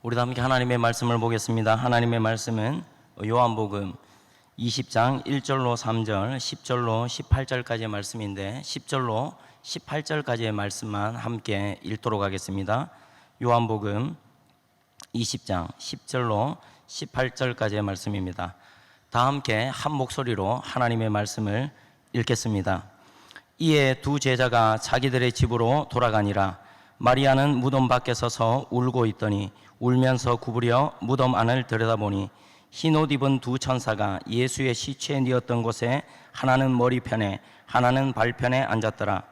우리 다 함께 하나님의 말씀을 보겠습니다. 하나님의 말씀은 요한복음 20장 1절로 3절, 10절로 18절까지의 말씀인데 10절로 18절까지의 말씀만 함께 읽도록 하겠습니다. 요한복음 20장 10절로 18절까지의 말씀입니다. 다 함께 한 목소리로 하나님의 말씀을 읽겠습니다. 이에 두 제자가 자기들의 집으로 돌아가니라. 마리아는 무덤 밖에 서서 울고 있더니 울면서 구부려 무덤 안을 들여다보니 흰 옷 입은 두 천사가 예수의 시체에 뉘었던 곳에 하나는 머리편에 하나는 발편에 앉았더라.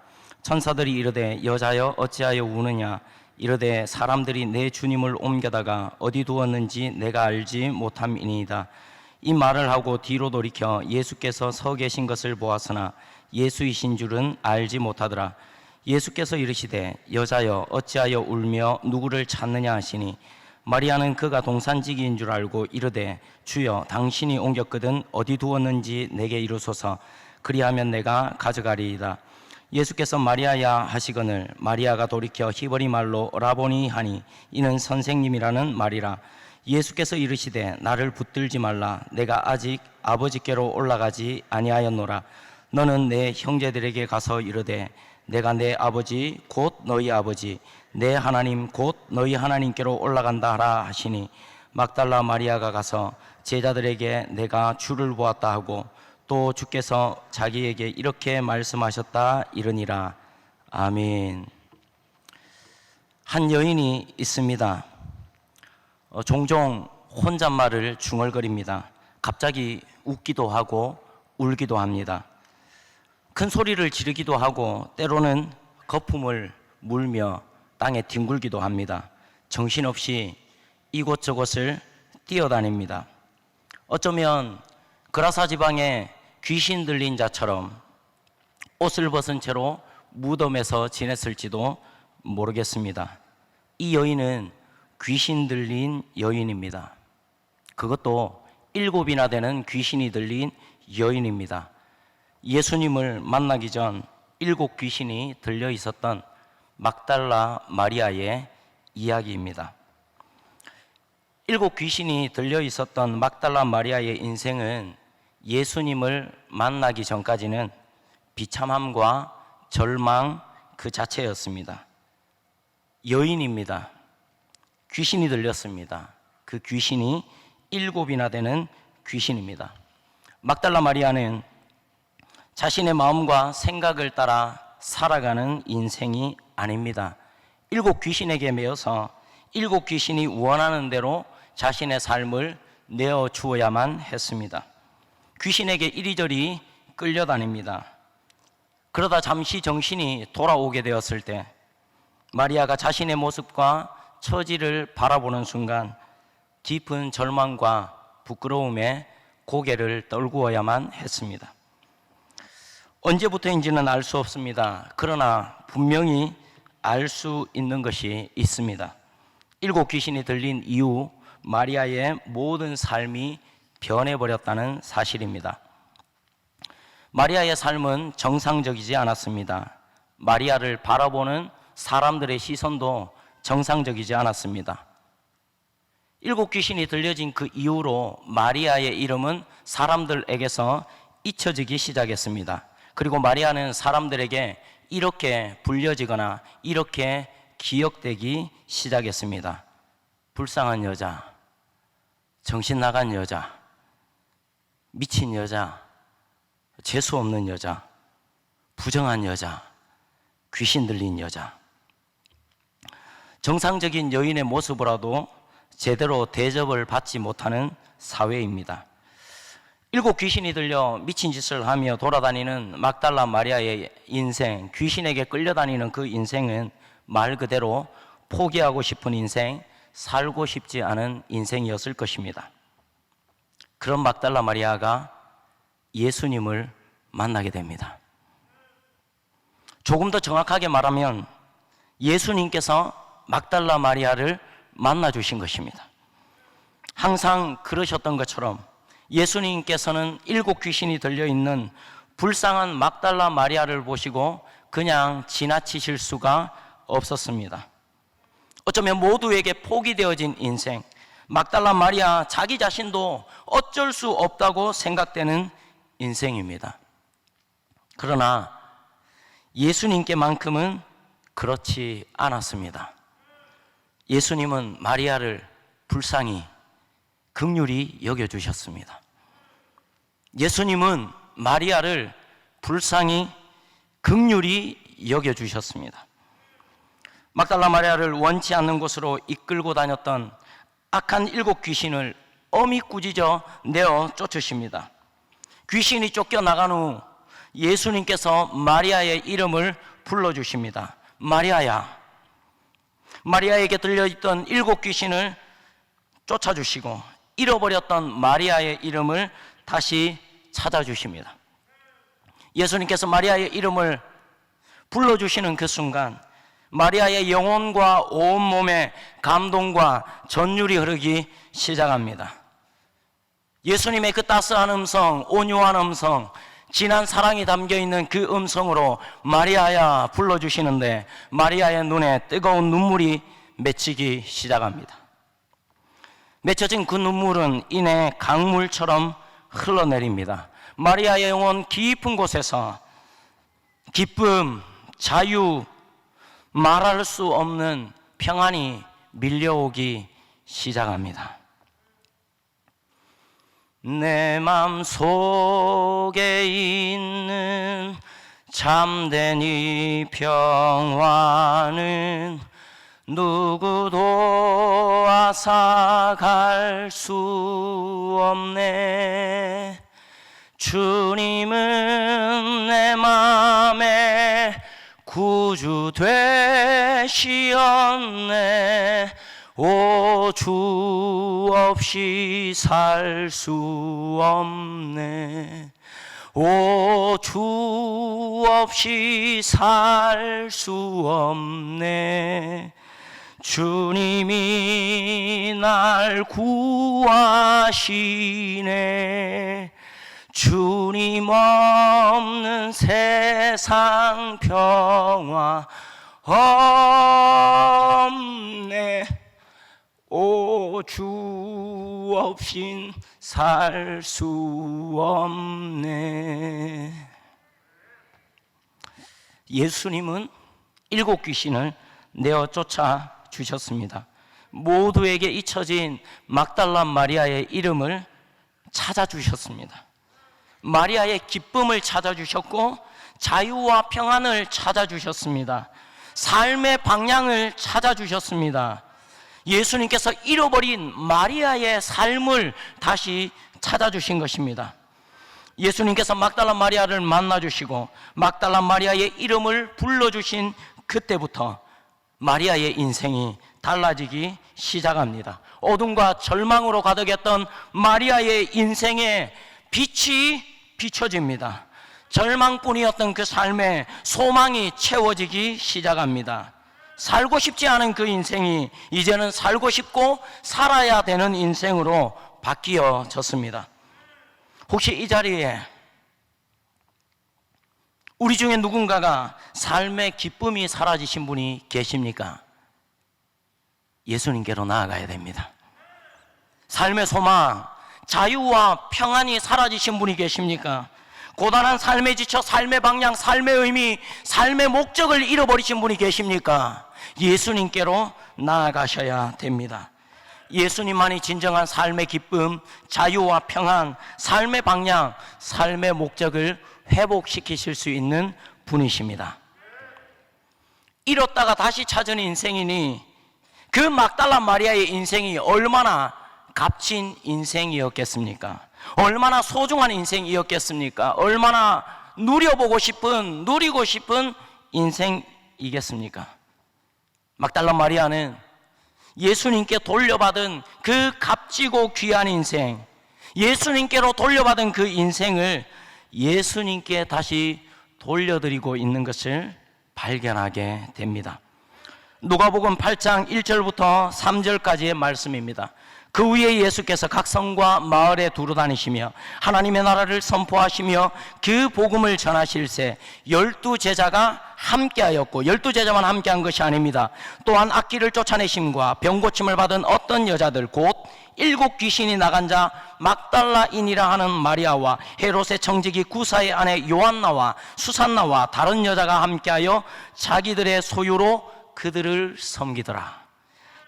천사들이 이르되 여자여 어찌하여 우느냐. 이르되 사람들이 내 주님을 옮겨다가 어디 두었는지 내가 알지 못함이니이다. 이 말을 하고 뒤로 돌이켜 예수께서 서 계신 것을 보았으나 예수이신 줄은 알지 못하더라. 예수께서 이르시되 여자여 어찌하여 울며 누구를 찾느냐 하시니 마리아는 그가 동산지기인 줄 알고 이르되 주여 당신이 옮겼거든 어디 두었는지 내게 이루소서. 그리하면 내가 가져가리이다. 예수께서 마리아야 하시거늘 마리아가 돌이켜 히브리 말로 라보니 하니 이는 선생님이라는 말이라. 예수께서 이르시되 나를 붙들지 말라. 내가 아직 아버지께로 올라가지 아니하였노라. 너는 내 형제들에게 가서 이르되 내가 내 아버지 곧 너희 아버지 내 하나님 곧 너희 하나님께로 올라간다 하라 하시니 막달라 마리아가 가서 제자들에게 내가 주를 보았다 하고 또 주께서 자기에게 이렇게 말씀하셨다 이르니라. 아멘. 한 여인이 있습니다. 종종 혼잣말을 중얼거립니다. 갑자기 웃기도 하고 울기도 합니다. 큰 소리를 지르기도 하고 때로는 거품을 물며 땅에 뒹굴기도 합니다. 정신없이 이곳저곳을 뛰어다닙니다. 어쩌면 그라사 지방에 귀신 들린 자처럼 옷을 벗은 채로 무덤에서 지냈을지도 모르겠습니다. 이 여인은 귀신 들린 여인입니다. 그것도 7이나 되는 귀신이 들린 여인입니다. 예수님을 만나기 전 7 귀신이 들려 있었던 막달라 마리아의 이야기입니다. 7 귀신이 들려 있었던 막달라 마리아의 인생은 예수님을 만나기 전까지는 비참함과 절망 그 자체였습니다. 여인입니다. 귀신이 들렸습니다. 그 귀신이 7이나 되는 귀신입니다. 막달라 마리아는 자신의 마음과 생각을 따라 살아가는 인생이 아닙니다. 7 귀신에게 매여서 7 귀신이 원하는 대로 자신의 삶을 내어주어야만 했습니다. 귀신에게 이리저리 끌려다닙니다. 그러다 잠시 정신이 돌아오게 되었을 때 마리아가 자신의 모습과 처지를 바라보는 순간 깊은 절망과 부끄러움에 고개를 떨구어야만 했습니다. 언제부터인지는 알 수 없습니다. 그러나 분명히 알 수 있는 것이 있습니다. 7 귀신이 들린 이후 마리아의 모든 삶이 변해버렸다는 사실입니다. 마리아의 삶은 정상적이지 않았습니다. 마리아를 바라보는 사람들의 시선도 정상적이지 않았습니다. 7 귀신이 들려진 그 이후로 마리아의 이름은 사람들에게서 잊혀지기 시작했습니다. 그리고 마리아는 사람들에게 이렇게 불려지거나 이렇게 기억되기 시작했습니다. 불쌍한 여자, 정신 나간 여자, 미친 여자, 재수 없는 여자, 부정한 여자, 귀신 들린 여자. 정상적인 여인의 모습으로도 제대로 대접을 받지 못하는 사회입니다. 7 귀신이 들려 미친 짓을 하며 돌아다니는 막달라 마리아의 인생, 귀신에게 끌려다니는 그 인생은 말 그대로 포기하고 싶은 인생, 살고 싶지 않은 인생이었을 것입니다. 그런 막달라 마리아가 예수님을 만나게 됩니다. 조금 더 정확하게 말하면 예수님께서 막달라 마리아를 만나 주신 것입니다. 항상 그러셨던 것처럼 예수님께서는 7 귀신이 들려있는 불쌍한 막달라 마리아를 보시고 그냥 지나치실 수가 없었습니다. 어쩌면 모두에게 포기되어진 인생, 막달라 마리아 자기 자신도 어쩔 수 없다고 생각되는 인생입니다. 그러나 예수님께만큼은 그렇지 않았습니다. 예수님은 마리아를 불쌍히 긍휼히 여겨주셨습니다. 예수님은 마리아를 불쌍히 긍휼히 여겨주셨습니다. 막달라 마리아를 원치 않는 곳으로 이끌고 다녔던 악한 7 귀신을 엄히 꾸짖어 내어 쫓으십니다. 귀신이 쫓겨나간 후 예수님께서 마리아의 이름을 불러주십니다. 마리아야. 마리아에게 들려있던 7 귀신을 쫓아주시고 잃어버렸던 마리아의 이름을 다시 찾아주십니다. 예수님께서 마리아의 이름을 불러주시는 그 순간 마리아의 영혼과 온몸에 감동과 전율이 흐르기 시작합니다. 예수님의 그 따스한 음성, 온유한 음성, 진한 사랑이 담겨있는 그 음성으로 마리아야 불러주시는데 마리아의 눈에 뜨거운 눈물이 맺히기 시작합니다. 맺혀진 그 눈물은 이내 강물처럼 흘러내립니다. 마리아의 영혼 깊은 곳에서 기쁨, 자유, 말할 수 없는 평안이 밀려오기 시작합니다. 내 맘 속에 있는 참된 이 평화는 누구도 앗아갈 수 없네. 주님은 내 맘에 구주 되시었네. 오, 주 없이 살 수 없네. 오, 주 없이 살 수 없네. 주님이 날 구하시네. 주님 없는 세상 평화 없네. 오, 주 없인 살 수 없네. 예수님은 7 귀신을 내어 쫓아 주셨습니다. 모두에게 잊혀진 막달라 마리아의 이름을 찾아주셨습니다. 마리아의 기쁨을 찾아주셨고 자유와 평안을 찾아주셨습니다. 삶의 방향을 찾아주셨습니다. 예수님께서 잃어버린 마리아의 삶을 다시 찾아주신 것입니다. 예수님께서 막달라 마리아를 만나주시고 막달라 마리아의 이름을 불러주신 그때부터 마리아의 인생이 달라지기 시작합니다. 어둠과 절망으로 가득했던 마리아의 인생에 빛이 비춰집니다. 절망뿐이었던 그 삶에 소망이 채워지기 시작합니다. 살고 싶지 않은 그 인생이 이제는 살고 싶고 살아야 되는 인생으로 바뀌어졌습니다. 혹시 이 자리에 우리 중에 누군가가 삶의 기쁨이 사라지신 분이 계십니까? 예수님께로 나아가야 됩니다. 삶의 소망, 자유와 평안이 사라지신 분이 계십니까? 고단한 삶에 지쳐 삶의 방향, 삶의 의미, 삶의 목적을 잃어버리신 분이 계십니까? 예수님께로 나아가셔야 됩니다. 예수님만이 진정한 삶의 기쁨, 자유와 평안, 삶의 방향, 삶의 목적을 회복시키실 수 있는 분이십니다. 잃었다가 다시 찾은 인생이니 그 막달라 마리아의 인생이 얼마나 값진 인생이었겠습니까? 얼마나 소중한 인생이었겠습니까? 얼마나 누리고 싶은 인생이겠습니까? 막달라 마리아는 예수님께 돌려받은 그 값지고 귀한 인생, 예수님께로 돌려받은 그 인생을 예수님께 다시 돌려드리고 있는 것을 발견하게 됩니다. 누가복음 8장 1절부터 3절까지의 말씀입니다. 그 후에 예수께서 각 성과 마을에 두루 다니시며 하나님의 나라를 선포하시며 그 복음을 전하실새 12제자가 함께하였고 12제자만 함께한 것이 아닙니다. 또한 악귀를 쫓아내심과 병고침을 받은 어떤 여자들 곧 7 귀신이 나간 자 막달라인이라 하는 마리아와 헤롯의 청지기 구사의 아내 요한나와 수산나와 다른 여자가 함께하여 자기들의 소유로 그들을 섬기더라.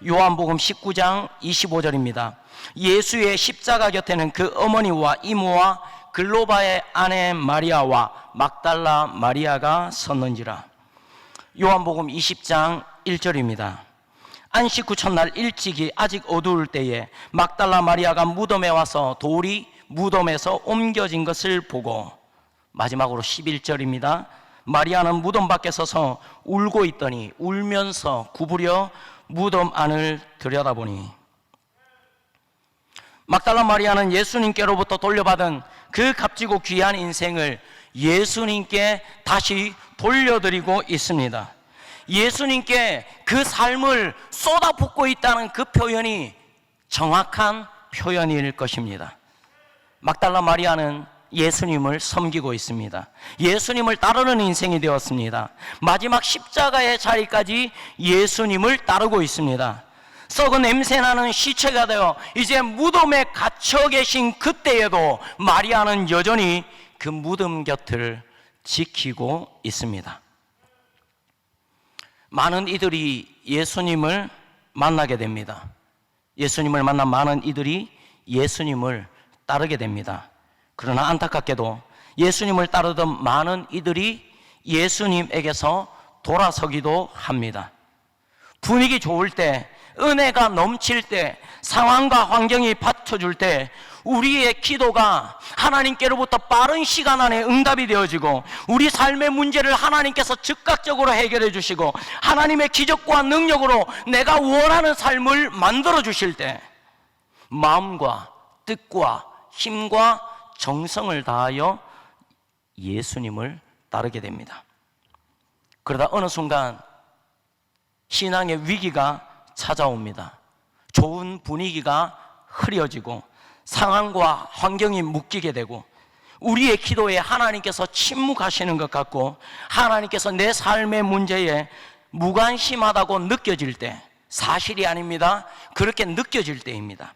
요한복음 19장 25절입니다. 예수의 십자가 곁에는 그 어머니와 이모와 글로바의 아내 마리아와 막달라 마리아가 섰는지라. 요한복음 20장 1절입니다. 안식 후 첫날 일찍이 아직 어두울 때에 막달라 마리아가 무덤에 와서 돌이 무덤에서 옮겨진 것을 보고, 마지막으로 11절입니다. 마리아는 무덤 밖에 서서 울고 있더니 울면서 구부려 무덤 안을 들여다보니, 막달라 마리아는 예수님께로부터 돌려받은 그 값지고 귀한 인생을 예수님께 다시 돌려드리고 있습니다. 예수님께 그 삶을 쏟아붓고 있다는 그 표현이 정확한 표현일 것입니다. 막달라 마리아는 예수님을 섬기고 있습니다. 예수님을 따르는 인생이 되었습니다. 마지막 십자가의 자리까지 예수님을 따르고 있습니다. 썩은 냄새나는 시체가 되어 이제 무덤에 갇혀 계신 그때에도 마리아는 여전히 그 무덤 곁을 지키고 있습니다. 많은 이들이 예수님을 만나게 됩니다. 예수님을 만난 많은 이들이 예수님을 따르게 됩니다. 그러나 안타깝게도 예수님을 따르던 많은 이들이 예수님에게서 돌아서기도 합니다. 분위기 좋을 때, 은혜가 넘칠 때, 상황과 환경이 받쳐줄 때 우리의 기도가 하나님께로부터 빠른 시간 안에 응답이 되어지고 우리 삶의 문제를 하나님께서 즉각적으로 해결해 주시고 하나님의 기적과 능력으로 내가 원하는 삶을 만들어 주실 때 마음과 뜻과 힘과 정성을 다하여 예수님을 따르게 됩니다. 그러다 어느 순간 신앙의 위기가 찾아옵니다. 좋은 분위기가 흐려지고 상황과 환경이 묶이게 되고 우리의 기도에 하나님께서 침묵하시는 것 같고 하나님께서 내 삶의 문제에 무관심하다고 느껴질 때, 사실이 아닙니다. 그렇게 느껴질 때입니다.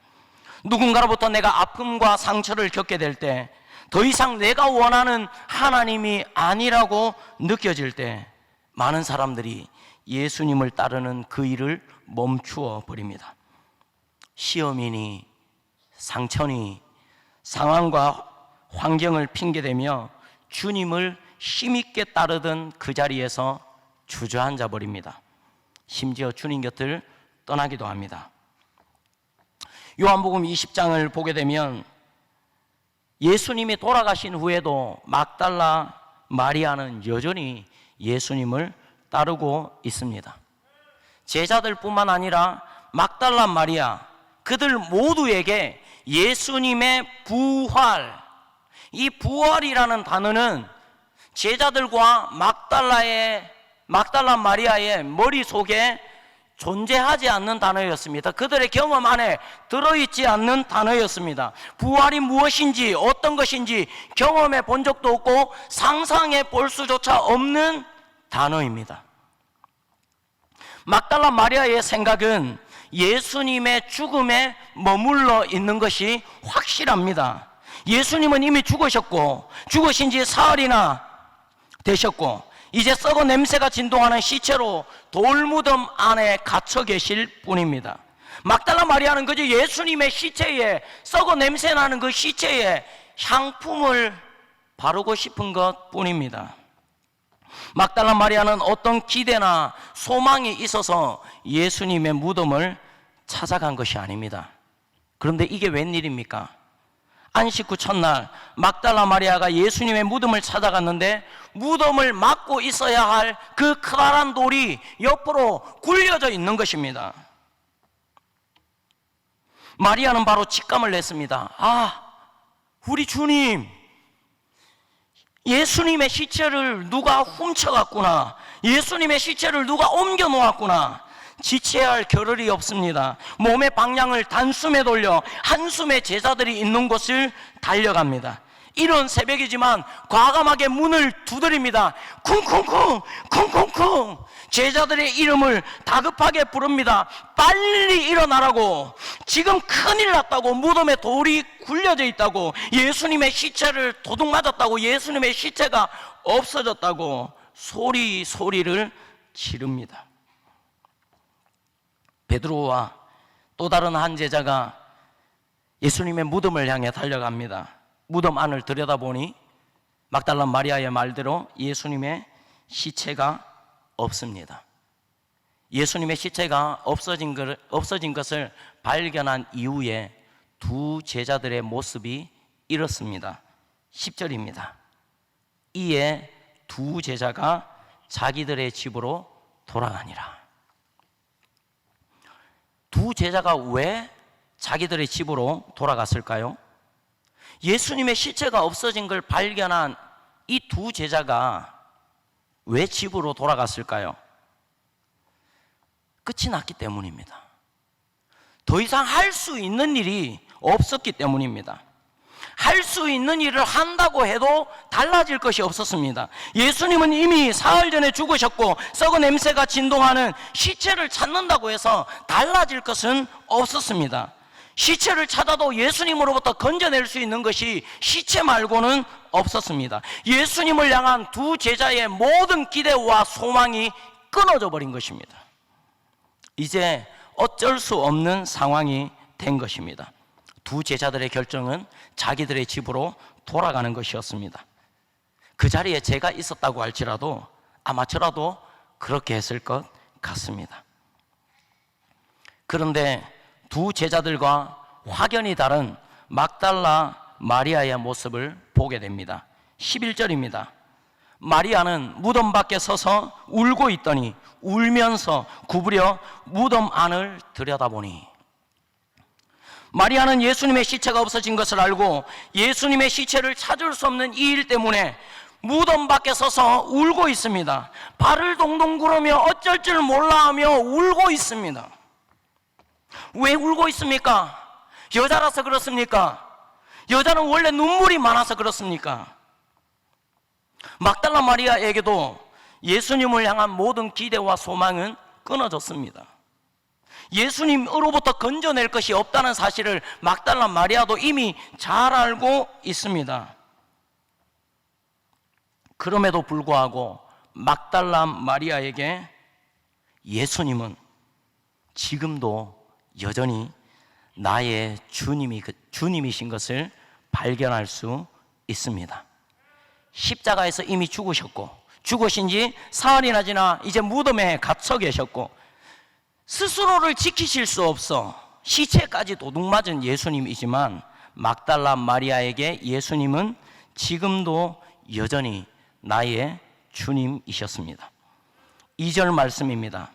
누군가로부터 내가 아픔과 상처를 겪게 될 때, 더 이상 내가 원하는 하나님이 아니라고 느껴질 때 많은 사람들이 예수님을 따르는 그 일을 멈추어 버립니다. 시험이니 상처니 상황과 환경을 핑계대며 주님을 힘있게 따르던 그 자리에서 주저앉아 버립니다. 심지어 주님 곁을 떠나기도 합니다. 요한복음 20장을 보게 되면 예수님이 돌아가신 후에도 막달라 마리아는 여전히 예수님을 따르고 있습니다. 제자들뿐만 아니라 막달라 마리아, 그들 모두에게 예수님의 부활, 이 부활이라는 단어는 제자들과 막달라 마리아의 머릿속에 존재하지 않는 단어였습니다. 그들의 경험 안에 들어있지 않는 단어였습니다. 부활이 무엇인지 어떤 것인지 경험해 본 적도 없고 상상해 볼 수조차 없는 단어입니다. 막달라 마리아의 생각은 예수님의 죽음에 머물러 있는 것이 확실합니다. 예수님은 이미 죽으셨고 죽으신 지 사흘이나 되셨고 이제 썩어 냄새가 진동하는 시체로 돌무덤 안에 갇혀 계실 뿐입니다. 막달라 마리아는 그저 예수님의 시체에, 썩어 냄새나는 그 시체에 향품을 바르고 싶은 것 뿐입니다. 막달라 마리아는 어떤 기대나 소망이 있어서 예수님의 무덤을 찾아간 것이 아닙니다. 그런데 이게 웬일입니까? 안식 후 첫날 막달라 마리아가 예수님의 무덤을 찾아갔는데 무덤을 막고 있어야 할 그 커다란 돌이 옆으로 굴려져 있는 것입니다. 마리아는 바로 직감을 냈습니다. 아, 우리 주님, 예수님의 시체를 누가 훔쳐갔구나. 예수님의 시체를 누가 옮겨 놓았구나. 지체해야 할 겨를이 없습니다. 몸의 방향을 단숨에 돌려 한숨에 제자들이 있는 곳을 달려갑니다. 이른 새벽이지만 과감하게 문을 두드립니다. 쿵쿵쿵 쿵쿵쿵. 제자들의 이름을 다급하게 부릅니다. 빨리 일어나라고. 지금 큰일 났다고. 무덤에 돌이 굴려져 있다고. 예수님의 시체를 도둑 맞았다고. 예수님의 시체가 없어졌다고 소리를 지릅니다. 베드로와 또 다른 한 제자가 예수님의 무덤을 향해 달려갑니다. 무덤 안을 들여다보니 막달라 마리아의 말대로 예수님의 시체가 없습니다. 예수님의 시체가 없어진 것을 발견한 이후에 두 제자들의 모습이 이렇습니다. 10절입니다. 이에 두 제자가 자기들의 집으로 돌아가니라. 두 제자가 왜 자기들의 집으로 돌아갔을까요? 예수님의 시체가 없어진 걸 발견한 이 두 제자가 왜 집으로 돌아갔을까요? 끝이 났기 때문입니다. 더 이상 할 수 있는 일이 없었기 때문입니다. 할 수 있는 일을 한다고 해도 달라질 것이 없었습니다. 예수님은 이미 사흘 전에 죽으셨고 썩은 냄새가 진동하는 시체를 찾는다고 해서 달라질 것은 없었습니다. 시체를 찾아도 예수님으로부터 건져낼 수 있는 것이 시체 말고는 없었습니다. 예수님을 향한 두 제자의 모든 기대와 소망이 끊어져 버린 것입니다. 이제 어쩔 수 없는 상황이 된 것입니다. 두 제자들의 결정은 자기들의 집으로 돌아가는 것이었습니다. 그 자리에 제가 있었다고 할지라도 아마 저라도 그렇게 했을 것 같습니다. 그런데 두 제자들과 확연히 다른 막달라 마리아의 모습을 보게 됩니다. 11절입니다. 마리아는 무덤 밖에 서서 울고 있더니 울면서 구부려 무덤 안을 들여다보니, 마리아는 예수님의 시체가 없어진 것을 알고 예수님의 시체를 찾을 수 없는 이 일 때문에 무덤 밖에 서서 울고 있습니다. 발을 동동 구르며 어쩔 줄 몰라 하며 울고 있습니다. 왜 울고 있습니까? 여자라서 그렇습니까? 여자는 원래 눈물이 많아서 그렇습니까? 막달라 마리아에게도 예수님을 향한 모든 기대와 소망은 끊어졌습니다. 예수님으로부터 건져낼 것이 없다는 사실을 막달라 마리아도 이미 잘 알고 있습니다. 그럼에도 불구하고 막달라 마리아에게 예수님은 지금도 여전히 나의 주님이신 것을 발견할 수 있습니다. 십자가에서 이미 죽으셨고, 죽으신 지 사흘이나 지나 이제 무덤에 갇혀 계셨고, 스스로를 지키실 수 없어 시체까지 도둑맞은 예수님이지만 막달라 마리아에게 예수님은 지금도 여전히 나의 주님이셨습니다. 2절 말씀입니다.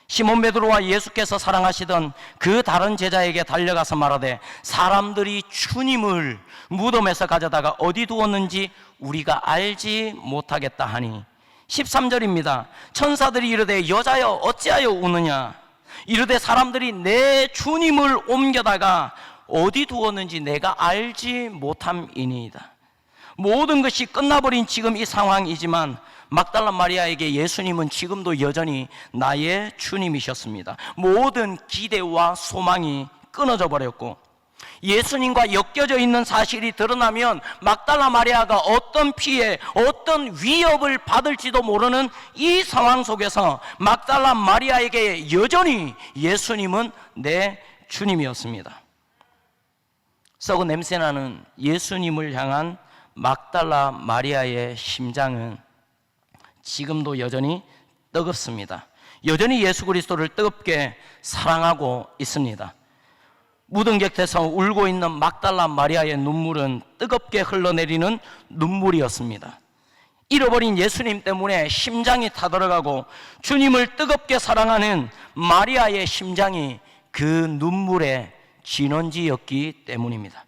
시몬 베드로와 예수께서 사랑하시던 그 다른 제자에게 달려가서 말하되 사람들이 주님을 무덤에서 가져다가 어디 두었는지 우리가 알지 못하겠다 하니, 13절입니다. 천사들이 이르되 여자여 어찌하여 우느냐, 이르되 사람들이 내 주님을 옮겨다가 어디 두었는지 내가 알지 못함이니이다. 모든 것이 끝나버린 지금 이 상황이지만 막달라 마리아에게 예수님은 지금도 여전히 나의 주님이셨습니다. 모든 기대와 소망이 끊어져 버렸고, 예수님과 엮여져 있는 사실이 드러나면 막달라 마리아가 어떤 피해, 어떤 위협을 받을지도 모르는 이 상황 속에서 막달라 마리아에게 여전히 예수님은 내 주님이었습니다. 썩은 냄새나는 예수님을 향한 막달라 마리아의 심장은 지금도 여전히 뜨겁습니다. 여전히 예수 그리스도를 뜨겁게 사랑하고 있습니다. 무덤 곁에서 울고 있는 막달라 마리아의 눈물은 뜨겁게 흘러내리는 눈물이었습니다. 잃어버린 예수님 때문에 심장이 타들어가고 주님을 뜨겁게 사랑하는 마리아의 심장이 그 눈물의 진원지였기 때문입니다.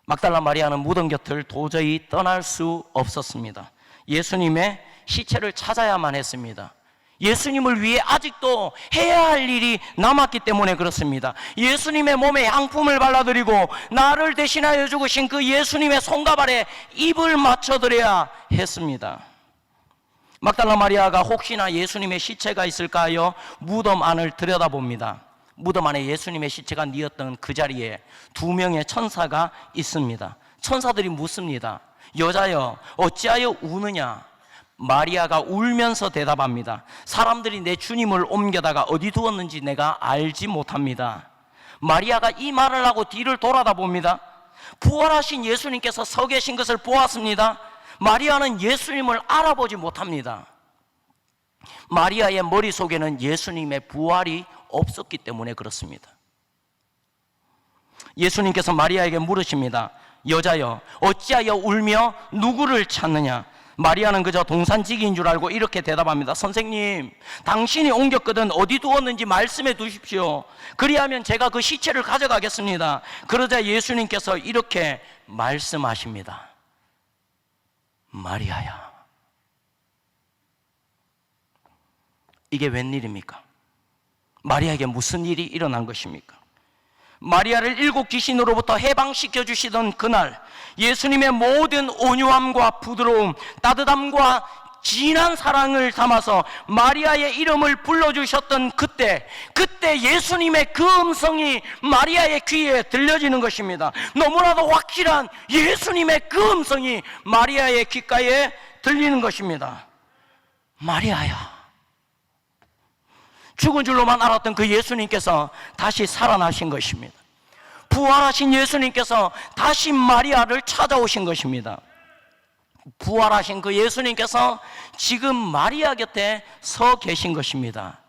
막달라 마리아는 무덤 곁을 도저히 떠날 수 없었습니다. 예수님의 시체를 찾아야만 했습니다. 예수님을 위해 아직도 해야 할 일이 남았기 때문에 그렇습니다. 예수님의 몸에 향품을 발라드리고 나를 대신하여 죽으신 그 예수님의 손과 발에 입을 맞춰드려야 했습니다. 막달라 마리아가 혹시나 예수님의 시체가 있을까 하여 무덤 안을 들여다봅니다. 무덤 안에 예수님의 시체가 뉘었던 그 자리에 2명의 천사가 있습니다. 천사들이 묻습니다. 여자여, 어찌하여 우느냐? 마리아가 울면서 대답합니다. 사람들이 내 주님을 옮겨다가 어디 두었는지 내가 알지 못합니다. 마리아가 이 말을 하고 뒤를 돌아다 봅니다. 부활하신 예수님께서 서 계신 것을 보았습니다. 마리아는 예수님을 알아보지 못합니다. 마리아의 머릿속에는 예수님의 부활이 없었기 때문에 그렇습니다. 예수님께서 마리아에게 물으십니다. 여자여, 어찌하여 울며 누구를 찾느냐? 마리아는 그저 동산지기인 줄 알고 이렇게 대답합니다. 선생님, 당신이 옮겼거든 어디 두었는지 말씀해 두십시오. 그리하면 제가 그 시체를 가져가겠습니다. 그러자 예수님께서 이렇게 말씀하십니다. 마리아야. 이게 웬일입니까? 마리아에게 무슨 일이 일어난 것입니까? 마리아를 7 귀신으로부터 해방시켜 주시던 그날, 예수님의 모든 온유함과 부드러움, 따뜻함과 진한 사랑을 담아서 마리아의 이름을 불러주셨던 그때 예수님의 그 음성이 마리아의 귀에 들려지는 것입니다. 너무나도 확실한 예수님의 그 음성이 마리아의 귓가에 들리는 것입니다. 마리아야. 죽은 줄로만 알았던 그 예수님께서 다시 살아나신 것입니다. 부활하신 예수님께서 다시 마리아를 찾아오신 것입니다. 부활하신 그 예수님께서 지금 마리아 곁에 서 계신 것입니다.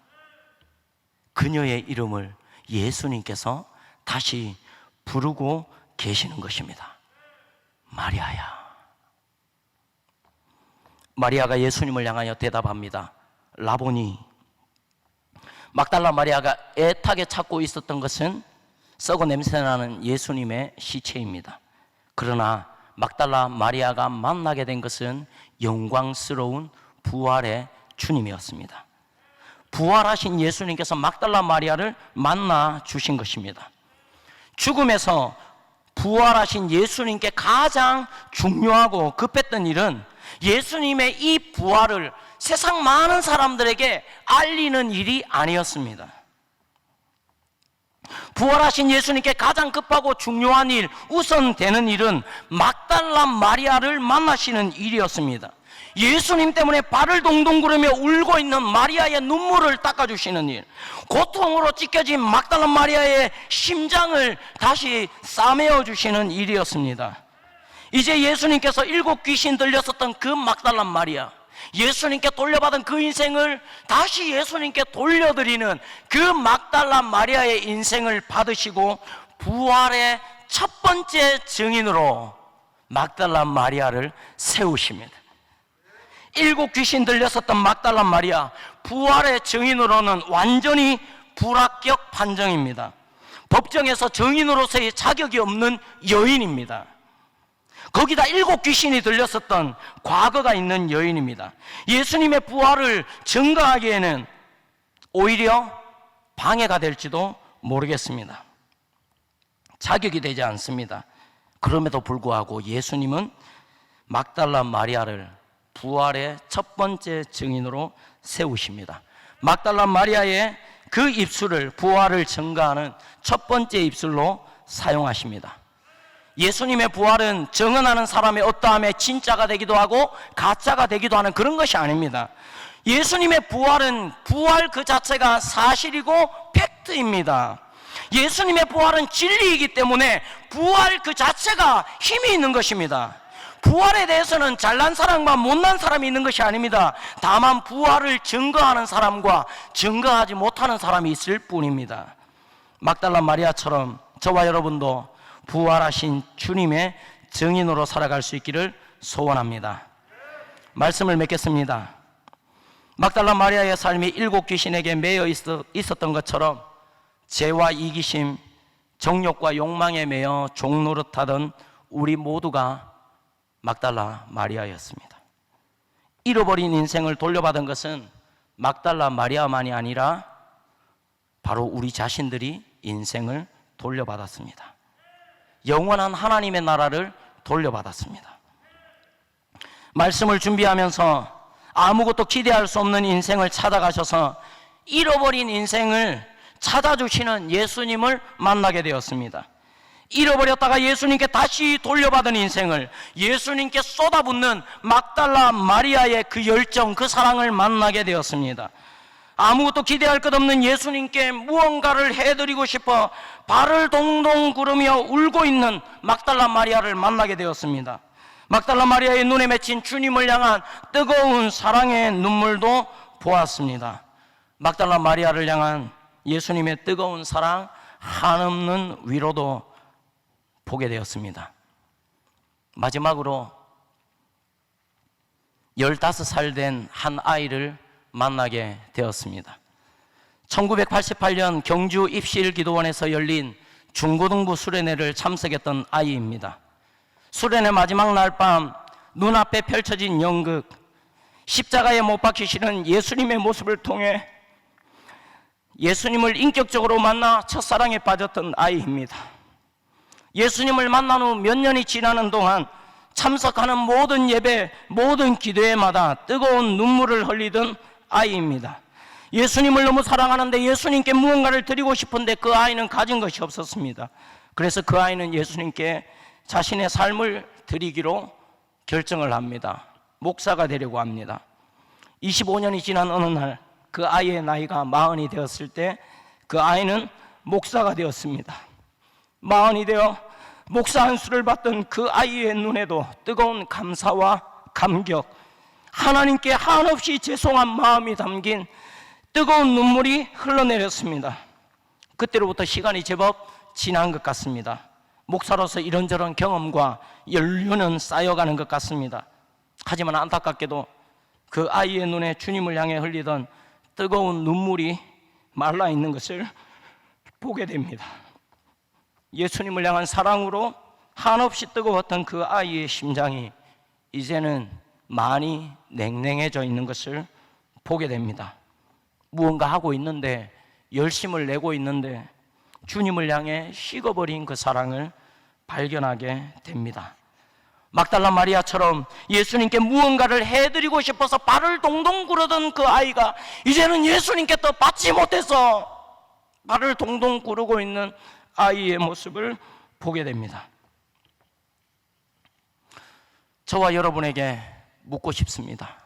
그녀의 이름을 예수님께서 다시 부르고 계시는 것입니다. 마리아야. 마리아가 예수님을 향하여 대답합니다. 라보니. 막달라 마리아가 애타게 찾고 있었던 것은 썩어 냄새나는 예수님의 시체입니다. 그러나 막달라 마리아가 만나게 된 것은 영광스러운 부활의 주님이었습니다. 부활하신 예수님께서 막달라 마리아를 만나 주신 것입니다. 죽음에서 부활하신 예수님께 가장 중요하고 급했던 일은 예수님의 이 부활을 세상 많은 사람들에게 알리는 일이 아니었습니다. 부활하신 예수님께 가장 급하고 중요한 일, 우선되는 일은 막달라 마리아를 만나시는 일이었습니다. 예수님 때문에 발을 동동 구르며 울고 있는 마리아의 눈물을 닦아주시는 일, 고통으로 찢겨진 막달라 마리아의 심장을 다시 싸매어 주시는 일이었습니다. 이제 예수님께서 7 귀신 들렸었던 그 막달라 마리아, 예수님께 돌려받은 그 인생을 다시 예수님께 돌려드리는 그 막달라 마리아의 인생을 받으시고 부활의 첫 번째 증인으로 막달라 마리아를 세우십니다. 7 귀신 들렸었던 막달라 마리아, 부활의 증인으로는 완전히 불합격 판정입니다. 법정에서 증인으로서의 자격이 없는 여인입니다. 거기다 7 귀신이 들렸었던 과거가 있는 여인입니다. 예수님의 부활을 증거하기에는 오히려 방해가 될지도 모르겠습니다. 자격이 되지 않습니다. 그럼에도 불구하고 예수님은 막달라 마리아를 부활의 첫 번째 증인으로 세우십니다. 막달라 마리아의 그 입술을 부활을 증거하는 첫 번째 입술로 사용하십니다. 예수님의 부활은 증언하는 사람의 어떠함에 진짜가 되기도 하고 가짜가 되기도 하는 그런 것이 아닙니다. 예수님의 부활은 부활 그 자체가 사실이고 팩트입니다. 예수님의 부활은 진리이기 때문에 부활 그 자체가 힘이 있는 것입니다. 부활에 대해서는 잘난 사람과 못난 사람이 있는 것이 아닙니다. 다만 부활을 증거하는 사람과 증거하지 못하는 사람이 있을 뿐입니다. 막달라 마리아처럼 저와 여러분도 부활하신 주님의 증인으로 살아갈 수 있기를 소원합니다. 말씀을 맺겠습니다. 막달라 마리아의 삶이 7 귀신에게 매여 있었던 것처럼 죄와 이기심, 정욕과 욕망에 매여 종노릇하던 우리 모두가 막달라 마리아였습니다. 잃어버린 인생을 돌려받은 것은 막달라 마리아만이 아니라 바로 우리 자신들이 인생을 돌려받았습니다. 영원한 하나님의 나라를 돌려받았습니다. 말씀을 준비하면서 아무것도 기대할 수 없는 인생을 찾아가셔서 잃어버린 인생을 찾아주시는 예수님을 만나게 되었습니다. 잃어버렸다가 예수님께 다시 돌려받은 인생을, 예수님께 쏟아붓는 막달라 마리아의 그 열정, 그 사랑을 만나게 되었습니다. 아무것도 기대할 것 없는 예수님께 무언가를 해드리고 싶어 발을 동동 구르며 울고 있는 막달라 마리아를 만나게 되었습니다. 막달라 마리아의 눈에 맺힌 주님을 향한 뜨거운 사랑의 눈물도 보았습니다. 막달라 마리아를 향한 예수님의 뜨거운 사랑, 한없는 위로도 보게 되었습니다. 마지막으로 15살 된 한 아이를 만나게 되었습니다. 1988년 경주 입시일기도원에서 열린 중고등부 수련회를 참석했던 아이입니다. 수련회 마지막 날 밤 눈앞에 펼쳐진 연극, 십자가에 못 박히시는 예수님의 모습을 통해 예수님을 인격적으로 만나 첫사랑에 빠졌던 아이입니다. 예수님을 만난 후 몇 년이 지나는 동안 참석하는 모든 예배, 모든 기도회마다 뜨거운 눈물을 흘리던 아이입니다. 예수님을 너무 사랑하는데 예수님께 무언가를 드리고 싶은데 그 아이는 가진 것이 없었습니다. 그래서 그 아이는 예수님께 자신의 삶을 드리기로 결정을 합니다. 목사가 되려고 합니다. 25년이 지난 어느 날 그 아이의 나이가 40이 되었을 때 그 아이는 목사가 되었습니다. 40이 되어 목사 안수를 받던 그 아이의 눈에도 뜨거운 감사와 감격, 하나님께 한없이 죄송한 마음이 담긴 뜨거운 눈물이 흘러내렸습니다. 그때로부터 시간이 제법 지난 것 같습니다. 목사로서 이런저런 경험과 연륜은 쌓여가는 것 같습니다. 하지만 안타깝게도 그 아이의 눈에 주님을 향해 흘리던 뜨거운 눈물이 말라 있는 것을 보게 됩니다. 예수님을 향한 사랑으로 한없이 뜨거웠던 그 아이의 심장이 이제는 많이 냉랭해져 있는 것을 보게 됩니다. 무언가 하고 있는데, 열심을 내고 있는데 주님을 향해 식어버린 그 사랑을 발견하게 됩니다. 막달라 마리아처럼 예수님께 무언가를 해드리고 싶어서 발을 동동 구르던 그 아이가 이제는 예수님께 또 받지 못해서 발을 동동 구르고 있는 아이의 모습을 보게 됩니다. 저와 여러분에게 묻고 싶습니다.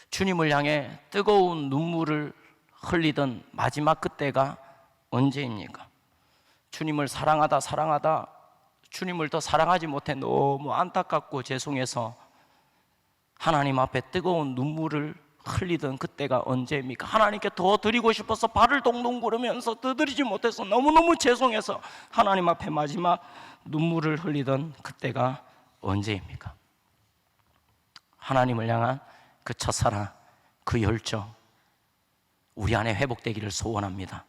주님을 향해 뜨거운 눈물을 흘리던 마지막 그때가 언제입니까? 주님을 사랑하다 주님을 더 사랑하지 못해 너무 안타깝고 죄송해서 하나님 앞에 뜨거운 눈물을 흘리던 그때가 언제입니까? 하나님께 더 드리고 싶어서 발을 동동 구르면서 더 드리지 못해서 너무너무 죄송해서 하나님 앞에 마지막 눈물을 흘리던 그때가 언제입니까? 하나님을 향한 그 첫사랑, 그 열정, 우리 안에 회복되기를 소원합니다.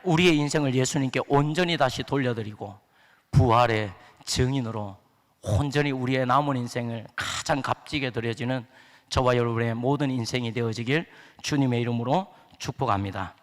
우리의 인생을 예수님께 온전히 다시 돌려드리고 부활의 증인으로 온전히 우리의 남은 인생을 가장 값지게 드려지는 저와 여러분의 모든 인생이 되어지길 주님의 이름으로 축복합니다.